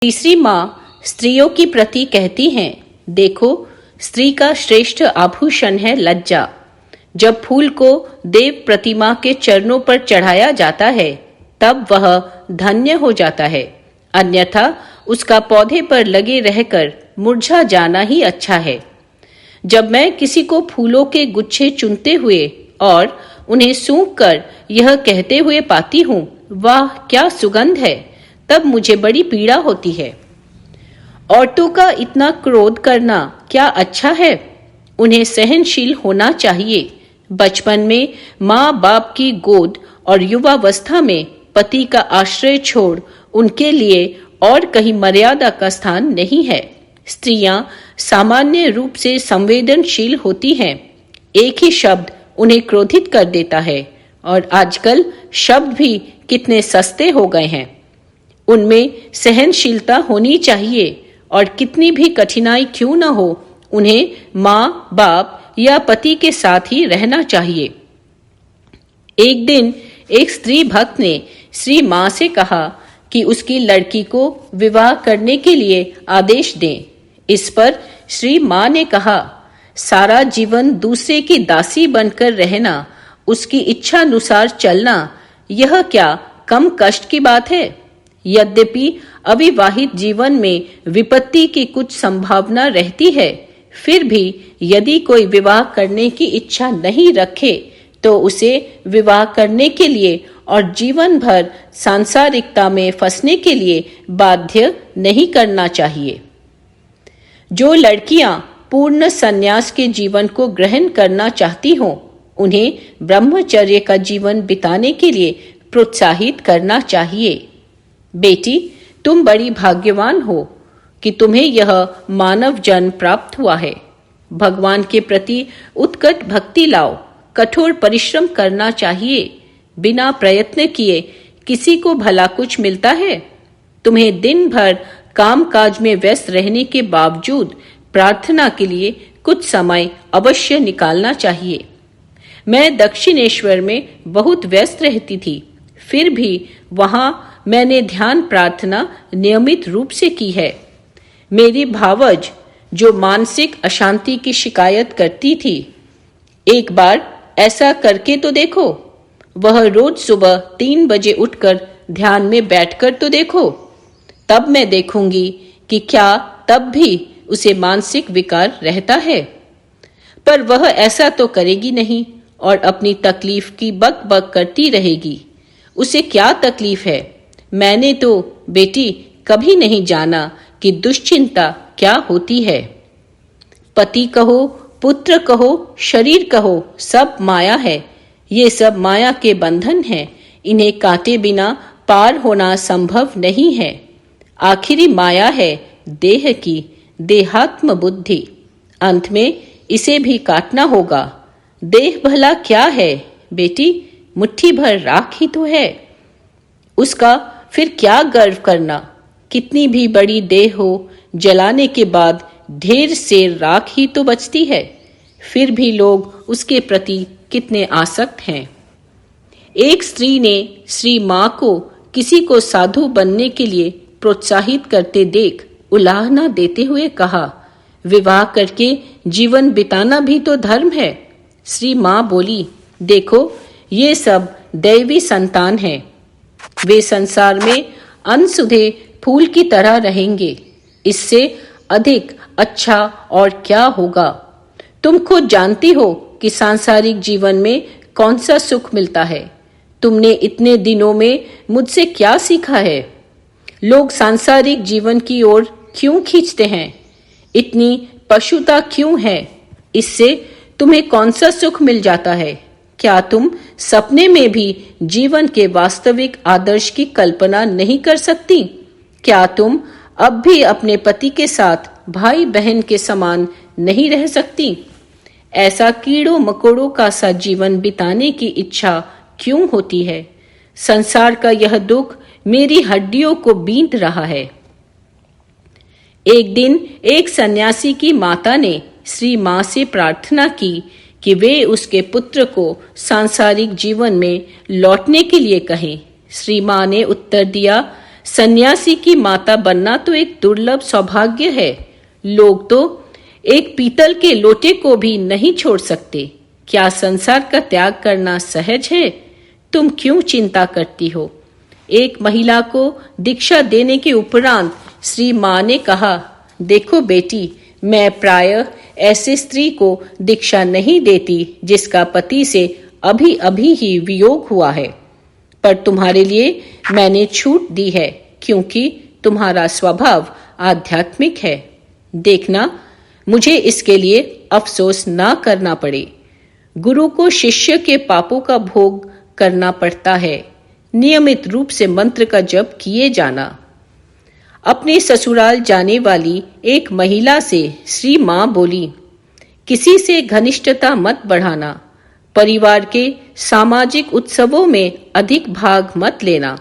तीसरी माँ स्त्रियों की प्रति कहती हैं, देखो, स्त्री का श्रेष्ठ आभूषण है लज्जा। जब फूल को देव प्रतिमा के चरणों पर चढ़ाया जाता है तब वह धन्य हो जाता है, अन्यथा उसका पौधे पर लगे रहकर मुरझा जाना ही अच्छा है। जब मैं किसी को फूलों के गुच्छे चुनते हुए और उन्हें सूंघ कर यह कहते हुए पाती हूँ, वाह क्या सुगंध है, तब मुझे बड़ी पीड़ा होती है। औरतों का इतना क्रोध करना क्या अच्छा है? उन्हें सहनशील होना चाहिए। बचपन में माँ बाप की गोद और युवावस्था में पति का आश्रय छोड़ उनके लिए और कहीं मर्यादा का स्थान नहीं है। स्त्रियां सामान्य रूप से संवेदनशील होती हैं। एक ही शब्द उन्हें क्रोधित कर देता है और आजकल शब्द भी कितने सस्ते हो गए हैं। उनमें सहनशीलता होनी चाहिए और कितनी भी कठिनाई क्यों न हो, उन्हें माँ बाप या पति के साथ ही रहना चाहिए। एक दिन एक स्त्री भक्त ने श्री माँ से कहा कि उसकी लड़की को विवाह करने के लिए आदेश दें। इस पर श्री माँ ने कहा, सारा जीवन दूसरे की दासी बनकर रहना, उसकी इच्छा अनुसार चलना, यह क्या कम कष्ट की बात है? यद्यपि अविवाहित जीवन में विपत्ति की कुछ संभावना रहती है, फिर भी यदि कोई विवाह करने की इच्छा नहीं रखे तो उसे विवाह करने के लिए और जीवन भर सांसारिकता में फंसने के लिए बाध्य नहीं करना चाहिए। जो लड़कियां पूर्ण संन्यास के जीवन को ग्रहण करना चाहती हों, उन्हें ब्रह्मचर्य का जीवन बिताने के लिए प्रोत्साहित करना चाहिए। बेटी, तुम बड़ी भाग्यवान हो कि तुम्हें यह मानव जन्म प्राप्त हुआ है। भगवान के प्रति उत्कट भक्ति लाओ, कठोर परिश्रम करना चाहिए। बिना प्रयत्न किए किसी को भला कुछ मिलता है? तुम्हें दिन भर काम काज में व्यस्त रहने के बावजूद प्रार्थना के लिए कुछ समय अवश्य निकालना चाहिए। मैं दक्षिणेश्वर में बहुत व्यस्त रहती थी, फिर भी वहां मैंने ध्यान प्रार्थना नियमित रूप से की है। मेरी भावज जो मानसिक अशांति की शिकायत करती थी, एक बार ऐसा करके तो देखो। वह रोज सुबह 3 बजे उठकर ध्यान में बैठकर तो देखो। तब मैं देखूंगी कि क्या तब भी उसे मानसिक विकार रहता है। पर वह ऐसा तो करेगी नहीं और अपनी तकलीफ की बक बक करती रहेगी। उसे क्या तकलीफ है? मैंने तो बेटी कभी नहीं जाना कि दुश्चिंता क्या होती है। पति कहो, पुत्र कहो, शरीर कहो, सब माया है। ये सब माया के बंधन हैं। इन्हें काटे बिना पार होना संभव नहीं है। आखिरी माया है देह की, देहात्म बुद्धि। अंत में इसे भी काटना होगा। देह भला क्या है बेटी? मुट्ठी भर राख ही तो है। उसका फिर क्या गर्व करना? कितनी भी बड़ी देह हो, जलाने के बाद ढेर से राख ही तो बचती है। फिर भी लोग उसके प्रति कितने आसक्त हैं। एक स्त्री ने श्री माँ को किसी को साधु बनने के लिए प्रोत्साहित करते देख उलाहना देते हुए कहा, विवाह करके जीवन बिताना भी तो धर्म है। श्री माँ बोली, देखो, ये सब दैवी संतान हैं। वे संसार में अनसुधे फूल की तरह रहेंगे। इससे अधिक अच्छा और क्या होगा? तुम खुद जानती हो कि सांसारिक जीवन में कौन सा सुख मिलता है। तुमने इतने दिनों में मुझसे क्या सीखा है? लोग सांसारिक जीवन की ओर क्यों खींचते हैं? इतनी पशुता क्यों है? इससे तुम्हें कौन सा सुख मिल जाता है? क्या तुम सपने में भी जीवन के वास्तविक आदर्श की कल्पना नहीं कर सकती? क्या तुम अब भी अपने पति के साथ भाई बहन के समान नहीं रह सकती? ऐसा कीड़ों मकोड़ों का सा जीवन बिताने की इच्छा क्यों होती है? संसार का यह दुख मेरी हड्डियों को बींध रहा है। एक दिन एक सन्यासी की माता ने श्री माँ से प्रार्थना की कि वे उसके पुत्र को सांसारिक जीवन में लौटने के लिए कहें। श्री माँ ने उत्तर दिया, सन्यासी की माता बनना तो एक दुर्लभ सौभाग्य है। लोग तो एक पीतल के लोटे को भी नहीं छोड़ सकते। क्या संसार का त्याग करना सहज है? तुम क्यों चिंता करती हो? एक महिला को दीक्षा देने के उपरांत श्री मां ने कहा, देखो बेटी, मैं प्रायः ऐसे स्त्री को दीक्षा नहीं देती जिसका पति से अभी अभी ही वियोग हुआ है, पर तुम्हारे लिए मैंने छूट दी है क्योंकि तुम्हारा स्वभाव आध्यात्मिक है। देखना, मुझे इसके लिए अफसोस ना करना पड़े। गुरु को शिष्य के पापों का भोग करना पड़ता है। नियमित रूप से मंत्र का जप किए जाना। अपने ससुराल जाने वाली एक महिला से श्री मां बोली, किसी से घनिष्ठता मत बढ़ाना। परिवार के सामाजिक उत्सवों में अधिक भाग मत लेना।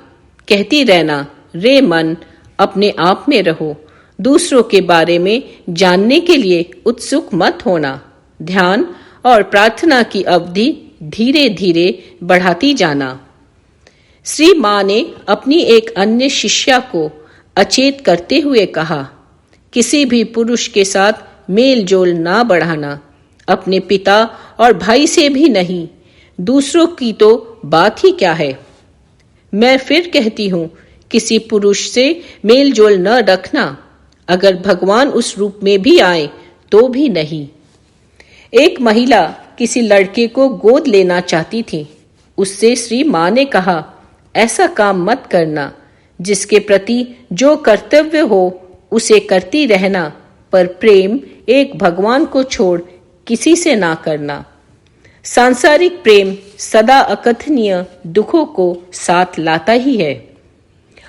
कहती रहना, रे मन, अपने आप में रहो। दूसरों के बारे में जानने के लिए उत्सुक मत होना। ध्यान और प्रार्थना की अवधि धीरे धीरे बढ़ाती जाना। श्री मां ने अपनी एक अन्य शिष्या को अचेत करते हुए कहा, किसी भी पुरुष के साथ मेल जोल ना बढ़ाना। अपने पिता और भाई से भी नहीं। दूसरों की तो बात ही क्या है। मैं फिर कहती हूं, किसी पुरुष से मेल जोल न रखना। अगर भगवान उस रूप में भी आए तो भी नहीं। एक महिला किसी लड़के को गोद लेना चाहती थी। उससे श्री मां ने कहा, ऐसा काम मत करना। जिसके प्रति जो कर्तव्य हो उसे करती रहना, पर प्रेम एक भगवान को छोड़ किसी से ना करना। सांसारिक प्रेम सदा अकथनीय दुखों को साथ लाता ही है।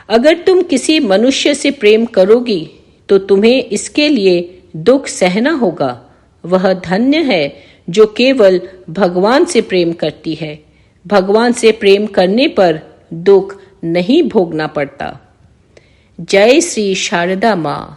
अगर तुम किसी मनुष्य से प्रेम करोगी तो तुम्हें इसके लिए दुख सहना होगा। वह धन्य है जो केवल भगवान से प्रेम करती है। भगवान से प्रेम करने पर दुख नहीं भोगना पड़ता। जय श्री शारदा माँ।